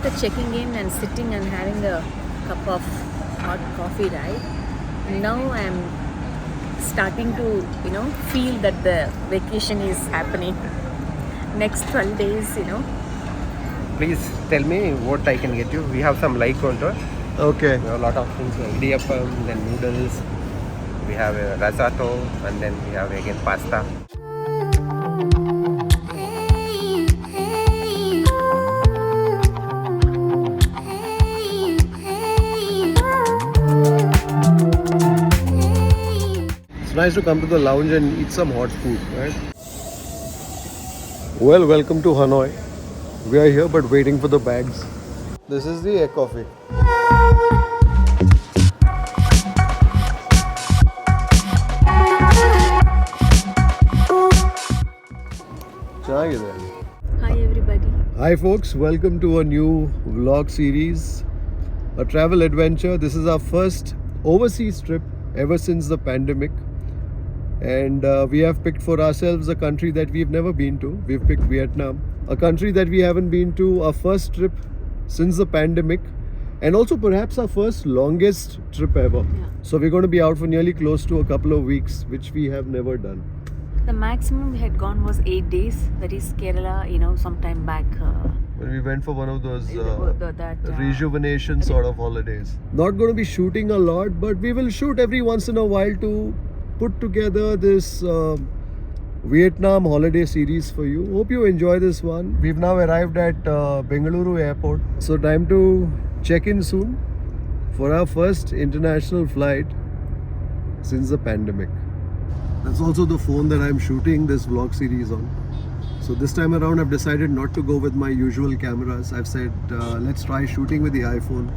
After checking in and sitting and having a cup of hot coffee, right? Now I'm starting to, feel that the vacation is happening. Next 12 days, Please tell me what I can get you. We have some light counter. Okay. We have a lot of things like idiyappam, then noodles. We have a risotto, and then we have again pasta. It's nice to come to the lounge and eat some hot food, right? Well, welcome to Hanoi. We are here but waiting for the bags. This is the air coffee. hi everybody. Hi folks, welcome to a new vlog series, a travel adventure. This is our first overseas trip ever since the pandemic, and we have picked for ourselves a country that we've never been to. We've picked Vietnam, a country that we haven't been to, our first trip since the pandemic, and also perhaps our first longest trip ever. So we're going to be out for nearly close to a couple of weeks, which we have never done. The maximum we had gone was 8 days. That is Kerala, some time back. When we went for one of those that rejuvenation sort of holidays. Not going to be shooting a lot, but we will shoot every once in a while to put together this Vietnam holiday series for you. Hope you enjoy this one. We've now arrived at Bengaluru Airport, so time to check in soon for our first international flight since the pandemic. That's also the phone that I'm shooting this vlog series on. So this time around I've decided not to go with my usual cameras. I've said let's try shooting with the iPhone.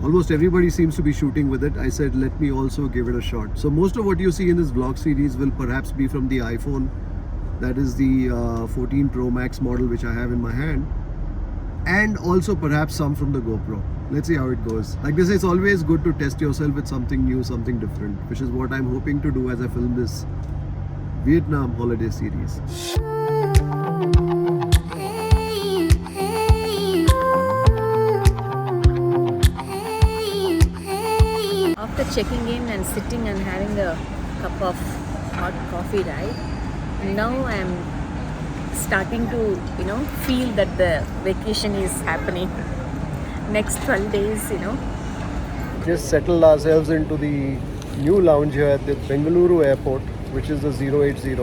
Almost everybody seems to be shooting with it. I said let me also give it a shot. So most of what you see in this vlog series will perhaps be from the iPhone. That is the 14 Pro Max model which I have in my hand. And also perhaps some from the GoPro. Let's see how it goes. Like this, it's always good to test yourself with something new, something different, which is what I'm hoping to do as I film this Vietnam holiday series. After checking in and sitting and having a cup of hot coffee, right? Now I'm starting to, feel that the vacation is happening. Next 12 days, Just settled ourselves into the new lounge here at the Bengaluru Airport, which is the 080.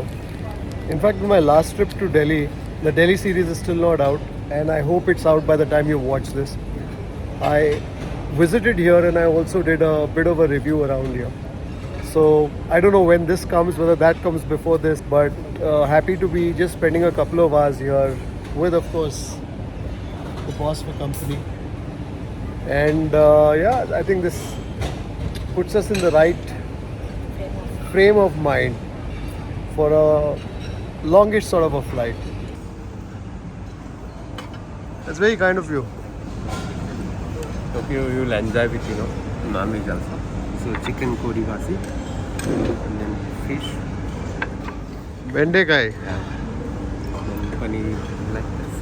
In fact, in my last trip to Delhi, the Delhi series is still not out, and I hope it's out by the time you watch this. I visited here and I also did a bit of a review around here. So I don't know when this comes, whether that comes before this, but happy to be just spending a couple of hours here with, of course, the boss for company. And I think this puts us in the right frame of mind for a longish sort of a flight. That's very kind of you. Hope you will enjoy with non-veg also. So chicken kori ghasi, and then fish. Bendekai. Yeah. And then paneer like this.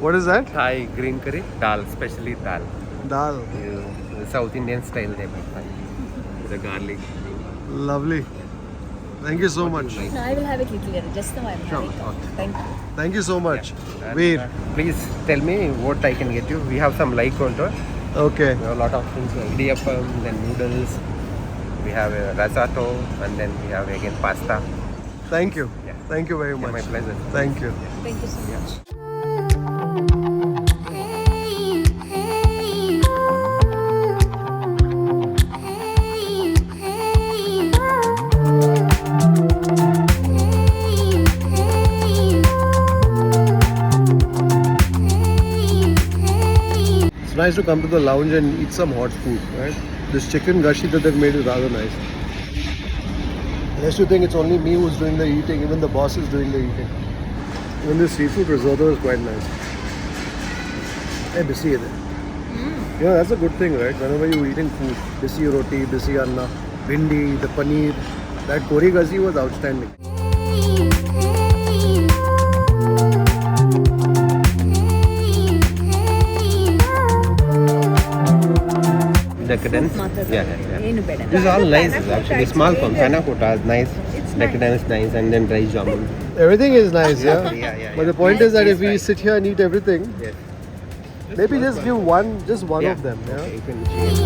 What is that? Thai green curry, dal, especially dal. Dal. The South Indian style they make. The garlic. Lovely. Thank you so much. No, I will have it little later. Just now I'm having it. Okay. Thank you. Thank you so much. And, Veer. please tell me what I can get you. We have some light counter. Okay. We have a lot of things like idiyappam, then noodles. We have a risotto, and then we have again pasta. Thank you. Yeah. Thank you very much. My pleasure. Thank you. Thank you so much. It's nice to come to the lounge and eat some hot food, right? This chicken gashi that they've made is rather nice. Unless you think it's only me who's doing the eating, even the boss is doing the eating. Even this seafood risotto is quite nice. Hey, bisi hai. Yeah, that's a good thing, right? Whenever you're eating food, bisi roti, bisi anna, bhindi, the paneer, that kori gashi was outstanding. decadence. ಮಾತ್ರ ಏನು ಬೇಡ. This is all nice actually. Small form. Panna cotta is nice. Decadence is nice, and then dry jamun. Everything is nice, yeah? Yeah. But the point is that if we sit here and eat everything, Yes. maybe just give one of them, yeah? Okay, you can choose.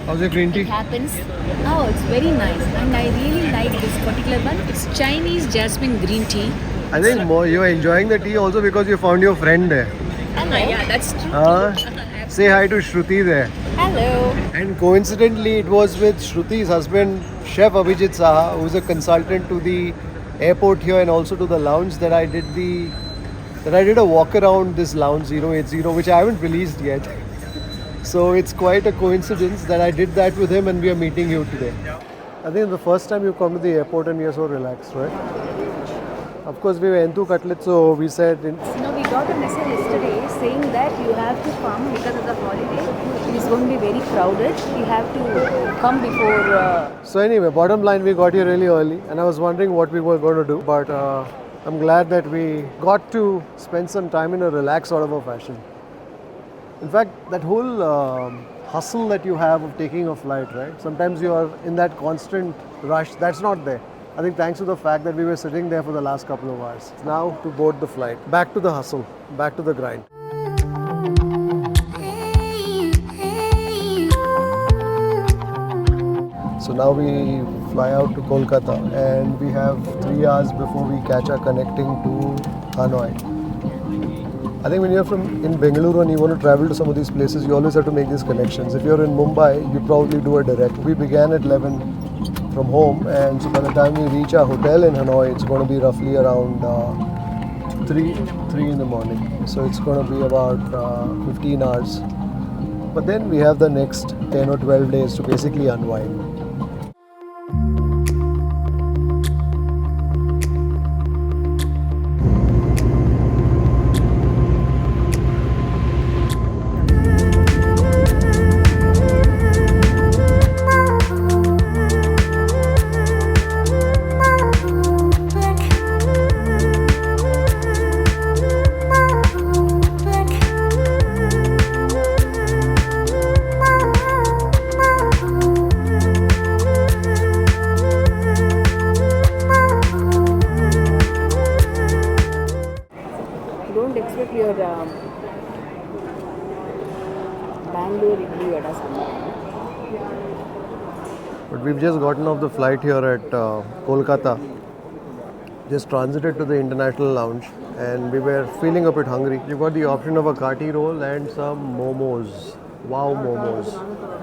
How's your green tea? It happens. Oh, it's very nice, and I really like this particular one. It's Chinese jasmine green tea. I think more you're enjoying the tea also because you found your friend there. Hello. Yeah, that's true. Say hi to Shruti there. Hello. And coincidentally, it was with Shruti's husband, Chef Abhijit Saha, who is a consultant to the airport here and also to the lounge, that I did a walk around this lounge 080, which I haven't released yet. So it's quite a coincidence that I did that with him, and we are meeting you today. I think the first time you come to the airport and you're so relaxed, right? Of course, we were into Cutlet, so we said... We got a message yesterday saying that you have to come because of the holiday. It is going to be very crowded. You have to come before... So anyway, bottom line, we got here really early, and I was wondering what we were going to do, but I'm glad that we got to spend some time in a relaxed sort of a fashion. In fact, that whole hustle that you have of taking a flight, right? Sometimes you are in that constant rush. That's not there. I think thanks to the fact that we were sitting there for the last couple of hours. Now to board the flight. Back to the hustle. Back to the grind. So now we fly out to Kolkata, and we have 3 hours before we catch our connecting to Hanoi. I think when you're in Bengaluru and you want to travel to some of these places, you always have to make these connections. If you're in Mumbai, you probably do a direct. We began at 11 from home, and so by the time we reach our hotel in Hanoi, it's going to be roughly around 3 in the morning. So it's going to be about 15 hours. But then we have the next 10 or 12 days to basically unwind. Don't expect your Bangalore idli vada sambar. But we've just gotten off the flight here at Kolkata. Just transited to the international lounge, and we were feeling a bit hungry. You've got the option of a kati roll and some momos. Wow, momos.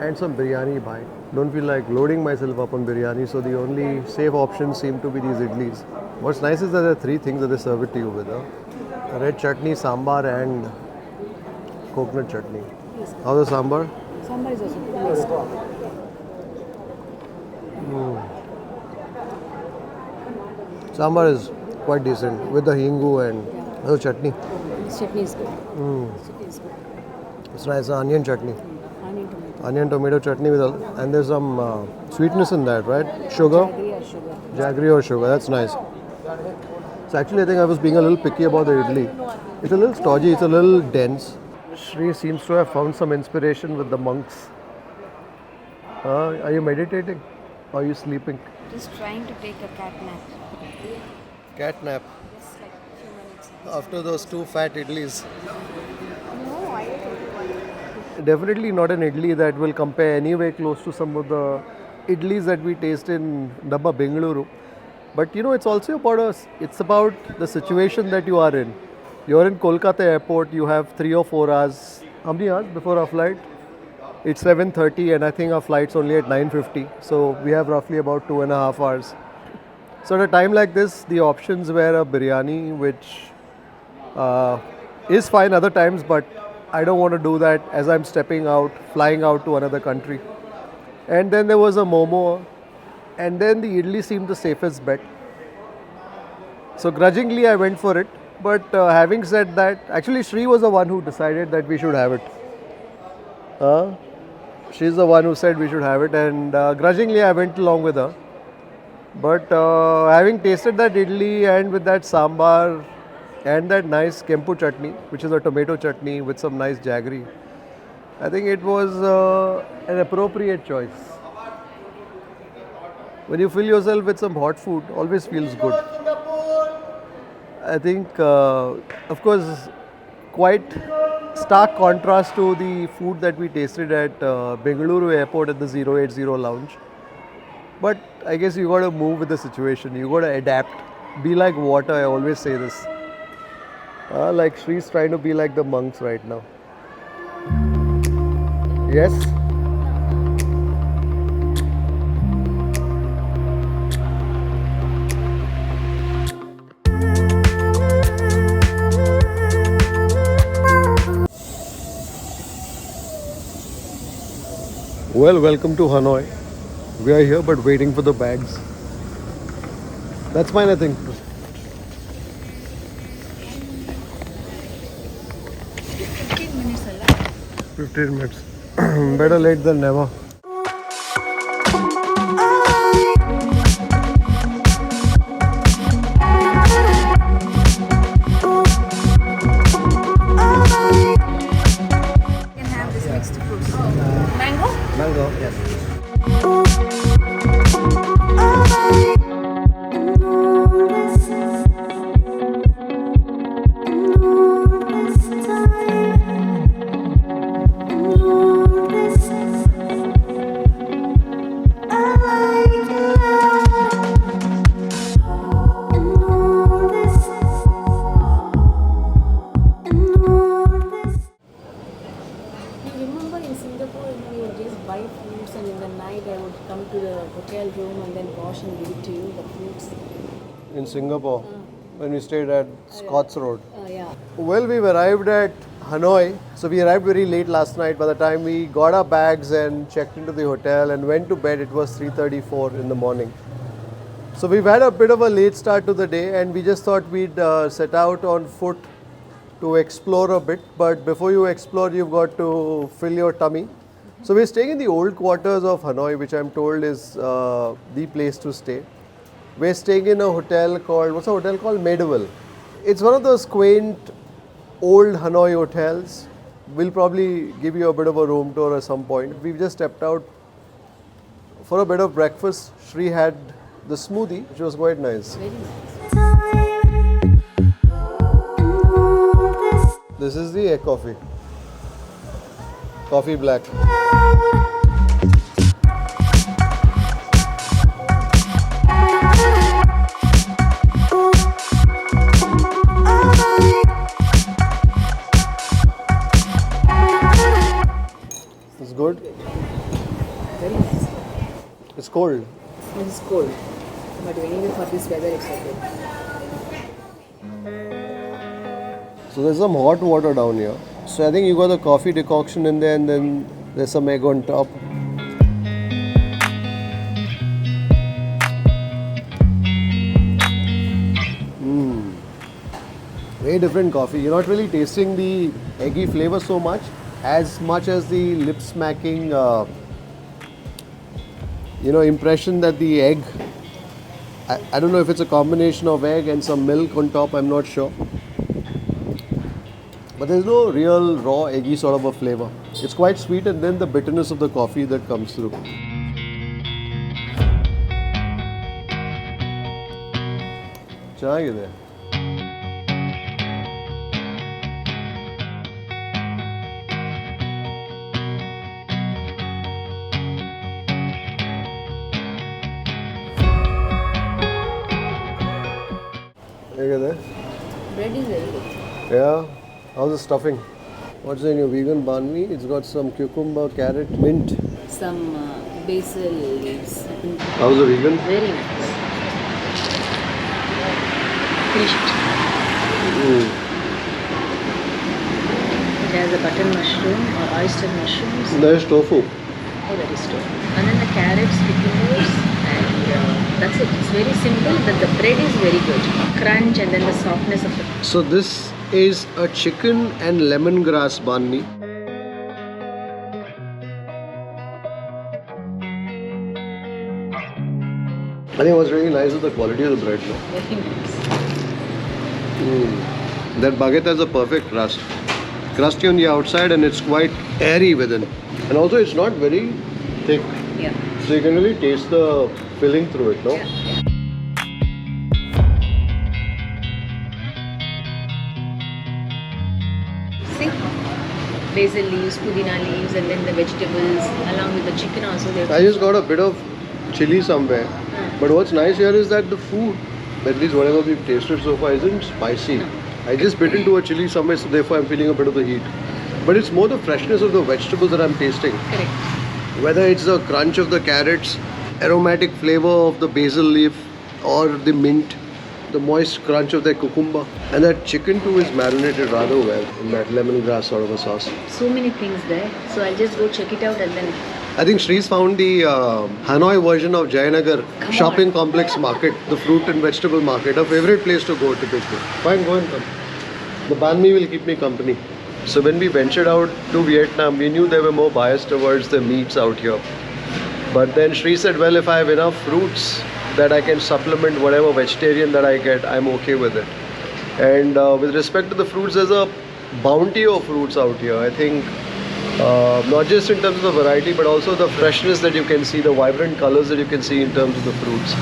And some biryani bite. Don't feel like loading myself up on biryani, so the only safe options seem to be these idlis. What's nice is that there are 3 things that they serve it to you with. Red chutney, sambar, and coconut chutney. How's the sambar? Sambar is also good. Sambar is quite decent with the hingu and the chutney. This chutney is good. Chutney is good. It's nice, onion chutney. Onion tomato. Onion tomato chutney with and there's some sweetness in that, right? Sugar? Jaggery or sugar. Jaggery or sugar, that's nice. So actually I think I was being a little picky about the idli. It's a little stodgy, it's a little dense. Shri seems to have found some inspiration with the monks. Are you meditating? Or are you sleeping? Just trying to take a cat nap. Cat nap. Just like a few minutes. After those 2 fat idlis. No, I ate only one. Definitely not an idli that will compare anywhere close to some of the idlis that we taste in Dabba Bengaluru. But you know, it's also about it's about the situation that you are in. You're in Kolkata Airport. You have 3 or 4 hours. How many hours before our flight? It's 7:30, and I think our flight's only at 9:50. So we have roughly about 2.5 hours. So at a time like this, the options were a biryani, which is fine other times, but I don't want to do that as I'm stepping out, flying out to another country. And then there was a momo, and then the idli seemed the safest bet. So grudgingly, I went for it. But having said that, actually Shri was the one who decided that we should have it. She's the one who said we should have it, and grudgingly I went along with her. But having tasted that idli and with that sambar and that nice kempu chutney, which is a tomato chutney with some nice jaggery, I think it was an appropriate choice. When you fill yourself with some hot food, always feels good. I think, of course, quite stark contrast to the food that we tasted at Bengaluru Airport at the 080 lounge. But I guess you got to move with the situation. You got to adapt. Be like water. I always say this. Like Shri's trying to be like the monks right now. Yes. Well, welcome to Hanoi. We are here but waiting for the bags. That's fine, I think. 15 minutes ಅಲ್ಲ 15 minutes. Better late than never. You can have this mixed fruits. Mango? Mango, yes. Remember in Singapore, you would just buy fruits and in the night I would come to the hotel room and then wash and give it to you, the fruits. In Singapore, when we stayed at Scots Road. Yeah. Well, we've arrived at Hanoi. So we arrived very late last night. By the time we got our bags and checked into the hotel and went to bed, it was 3:34 in the morning. So we've had a bit of a late start to the day, and we just thought we'd set out on foot to explore a bit. But before you explore, you've got to fill your tummy. So we're staying in the old quarters of Hanoi, which I'm told is the place to stay. We're staying in a hotel called, what's a hotel called? Medieval. It's one of those quaint old Hanoi hotels. We'll probably give you a bit of a room tour at some point. We've just stepped out for a bit of breakfast. Shri had the smoothie, which was quite nice. Very nice. This is the egg coffee. Coffee black. It's good. Very nice. It's cold. This is cold. But anyway, for this weather, it's okay. So there's some hot water down here. So I think you got the coffee decoction in there, and then there's some egg on top. Very different coffee. You're not really tasting the eggy flavor so much as the lip smacking, impression that the egg. I don't know if it's a combination of egg and some milk on top. I'm not sure. But there's no real raw eggy sort of a flavor. It's quite sweet, and then the bitterness of the coffee that comes through. ಚೆನ್ನಾಗಿದೆ. Look at that. Bread is very good. Yeah. How's the stuffing? What's in your vegan banh mi? It's got some cucumber, carrot, mint. Some basil leaves. How's the vegan? Very nice. Finish it. It has a button mushroom or oyster mushrooms. There's tofu. Oh, that is true. And then the carrots, cucumbers, and that's it. It's very simple, but the bread is very good. Crunch and then the softness of the. So this is a chicken and lemongrass banh mi. I think what's really nice is the quality of the bread. No? Very nice. That baguette has a perfect crust. Crusty on the outside and it's quite airy within. And also it's not very thick. Yeah. So you can really taste the filling through it, no? Yeah. See? Basil leaves, pudina leaves, and then the vegetables along with the chicken also. I just got a bit of chili somewhere. But what's nice here is that the food, at least whatever we've tasted so far, isn't spicy. I just bit into a chili somewhere, so therefore I'm feeling a bit of the heat. But it's more the freshness of the vegetables that I'm tasting. Correct. Whether it's the crunch of the carrots, aromatic flavor of the basil leaf, or the mint, the moist crunch of the cucumber. And that chicken too is marinated rather well in that lemongrass sort of a sauce. So many things there. So I'll just go check it out and then. I think Shree's found the Hanoi version of Jayanagar shopping complex market, the fruit and vegetable market, a favorite place to go typically. Fine, go and come. The banh mi will keep me company. So when we ventured out to Vietnam, we knew they were more biased towards the meats out here. But then Shree said, well, if I have enough fruits that I can supplement whatever vegetarian that I get, I'm okay with it. And with respect to the fruits, there's a bounty of fruits out here. I think not just in terms of the variety, but also the freshness that you can see, the vibrant colors that you can see in terms of the fruits.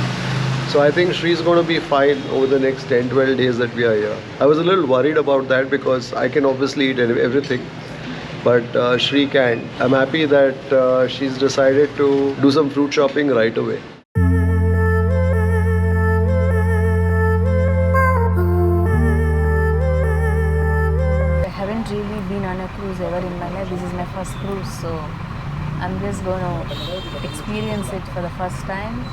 So I think Shree's going to be fine over the next 10-12 days that we are here. I was a little worried about that because I can obviously eat everything, but Shree can't. I'm happy that she's decided to do some fruit shopping right away. I haven't really been on a cruise ever in my life. This is my first cruise, so I'm just going to experience it for the first time.